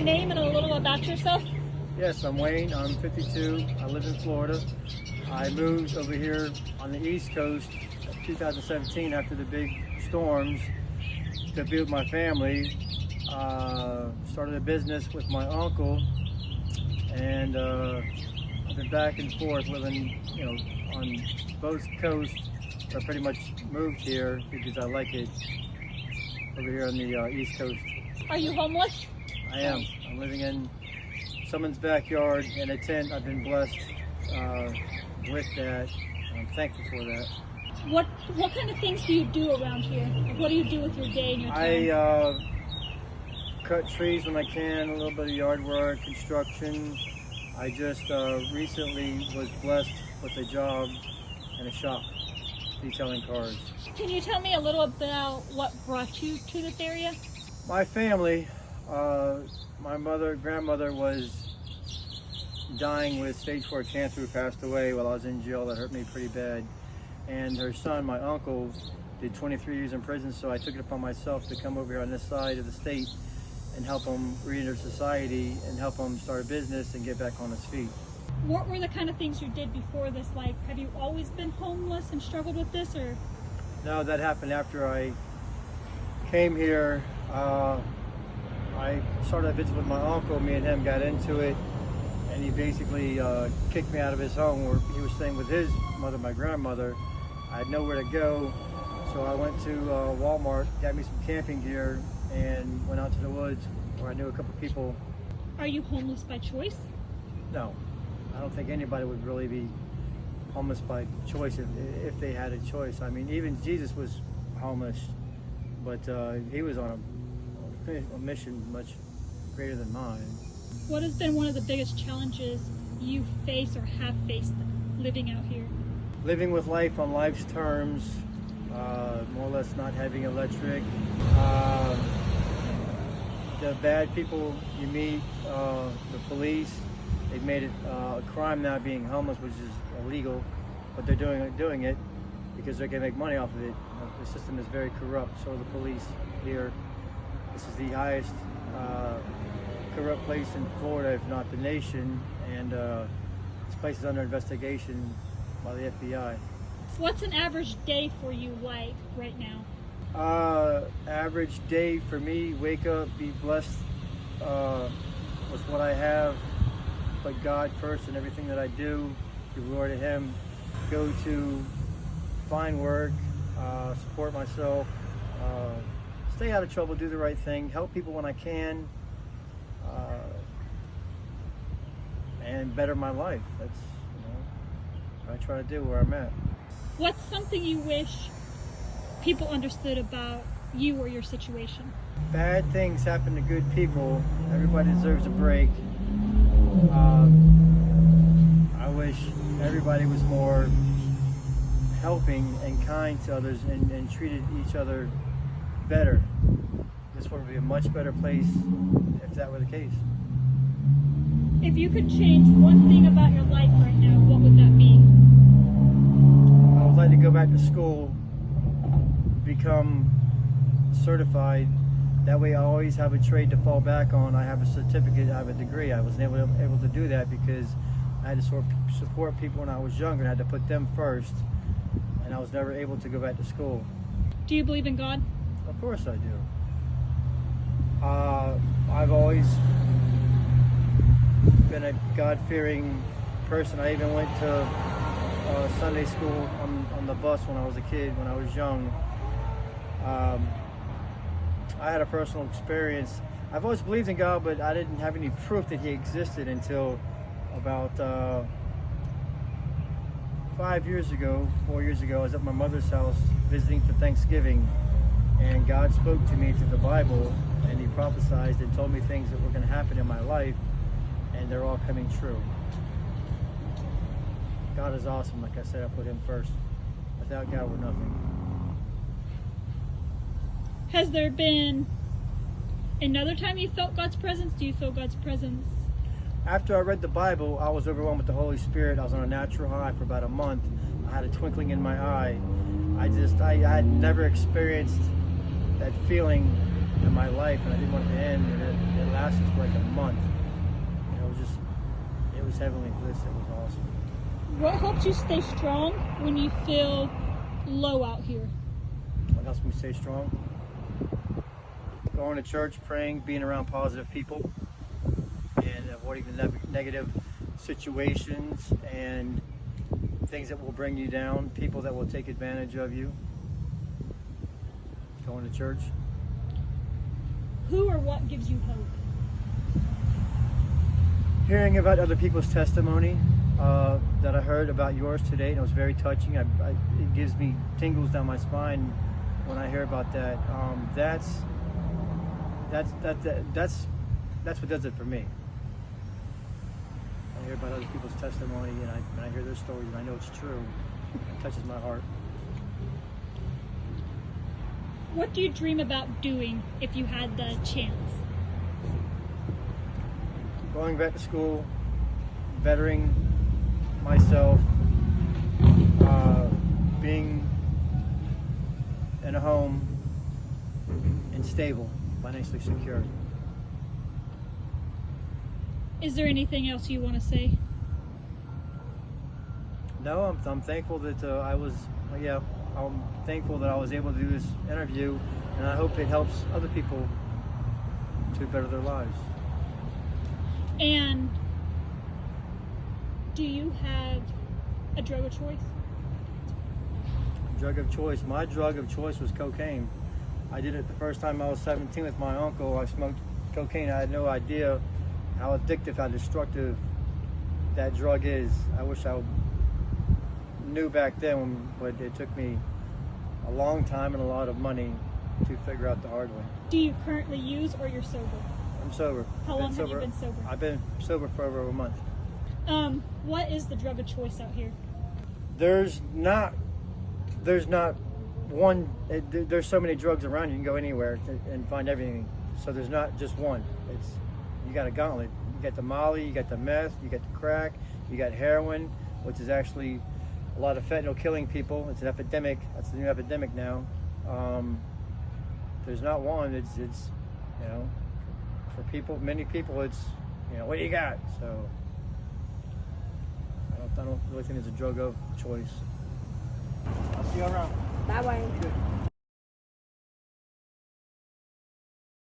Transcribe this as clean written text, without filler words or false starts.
name and a little about yourself? Yes, I'm Wayne. I'm 52. I live in Florida. I moved over here on the East Coast in 2017 after the big storms to be with my family. Started a business with my uncle, and I've been back and forth living, on both coasts. I pretty much moved here because I like it over here on the East Coast. Are you homeless? I am. I'm living in someone's backyard in a tent. I've been blessed with that. I'm thankful for that. What kind of things do you do around here? What do you do with your day and your time? I cut trees when I can, a little bit of yard work, construction. I just recently was blessed with a job in a shop detailing cars. Can you tell me a little about what brought you to this area? My family, my grandmother was dying with stage 4 cancer, who passed away while I was in jail. That hurt me pretty bad. And her son, my uncle, did 23 years in prison, so I took it upon myself to come over here on this side of the state and help him re-enter society and help him start a business and get back on his feet. What were the kind of things you did before this? Like, have you always been homeless and struggled with this, or? No, that happened after I came here. I started a visit with my uncle. Me and him got into it, and he basically kicked me out of his home where he was staying with his mother, my grandmother. I had nowhere to go, so I went to Walmart, got me some camping gear, and went out to the woods where I knew a couple people. Are you homeless by choice? No, I don't think anybody would really be homeless by choice if they had a choice. I mean, even Jesus was homeless, but he was on a mission much greater than mine. What has been one of the biggest challenges you face or have faced living out here? Living with life on life's terms, more or less not having electric. The bad people you meet, the police, they've made it a crime now being homeless, which is illegal, but they're doing it because they can make money off of it. The system is very corrupt, so the police here. This is the highest corrupt place in Florida, if not the nation, and this place is under investigation by the FBI. What's an average day for you like right now? Average day for me, wake up, be blessed with what I have, put God first in everything that I do, give glory to Him, go to find work, support myself, stay out of trouble, do the right thing, help people when I can, and better my life. That's what I try to do where I'm at. What's something you wish people understood about you or your situation? Bad things happen to good people. Everybody deserves a break. I wish everybody was more helping and kind to others and treated each other better. This world would be a much better place if that were the case. If you could change one thing about your life right now, what would that be? I would like to go back to school, become certified. That way I always have a trade to fall back on. I have a certificate, I have a degree. I wasn't able to do that because I had to support people when I was younger and I had to put them first. And I was never able to go back to school. Do you believe in God? Of course I do. I've always been a God-fearing person. I even went to Sunday school on the bus when I was a kid, when I was young. I had a personal experience. I've always believed in God, but I didn't have any proof that He existed until about 4 years ago. I was at my mother's house visiting for Thanksgiving, and God spoke to me through the Bible, and He prophesied and told me things that were going to happen in my life, and they're all coming true. God is awesome. Like I said, I put Him first. Without God, we're nothing. Has there been another time you felt God's presence? Do you feel God's presence? After I read the Bible, I was overwhelmed with the Holy Spirit. I was on a natural high for about a month. I had a twinkling in my eye. I had never experienced that feeling in my life, and I didn't want it to end. And it lasted lasted for like a month. And it was heavenly bliss. It was awesome. What helps you stay strong when you feel low out here? What helps me stay strong? Going to church, praying, being around positive people, and avoiding the negative situations and things that will bring you down, people that will take advantage of you. Going to church. Who or what gives you hope? Hearing about other people's testimony that I heard about yours today, and it was very touching. It gives me tingles down my spine when I hear about that. That's what does it for me. I hear about other people's testimony, and I hear their stories, and I know it's true. It touches my heart. What do you dream about doing if you had the chance? Going back to school, bettering myself, being in a home and stable, financially secure. Is there anything else you want to say? No, I'm thankful that I'm thankful that I was able to do this interview, and I hope it helps other people to better their lives. And do you have a drug of choice? Drug of choice. My drug of choice was cocaine. I did it the first time I was 17 with my uncle. I smoked cocaine. I had no idea how addictive, how destructive that drug is. I wish I knew back then, but it took me a long time and a lot of money to figure out the hard way. Do you currently use or you're sober? I'm sober. How long have you been sober? I've been sober for over a month. What is the drug of choice out here? There's not one. There's so many drugs around. You can go anywhere and find everything. So there's not just one. You got a gauntlet. You got the Molly, you got the meth, you got the crack, you got heroin, which is actually a lot of fentanyl killing people. It's an epidemic. That's the new epidemic now. There's not one. It's for people, many people. It's what do you got? So I don't really think it's a drug of choice. I'll see you around. Bye bye.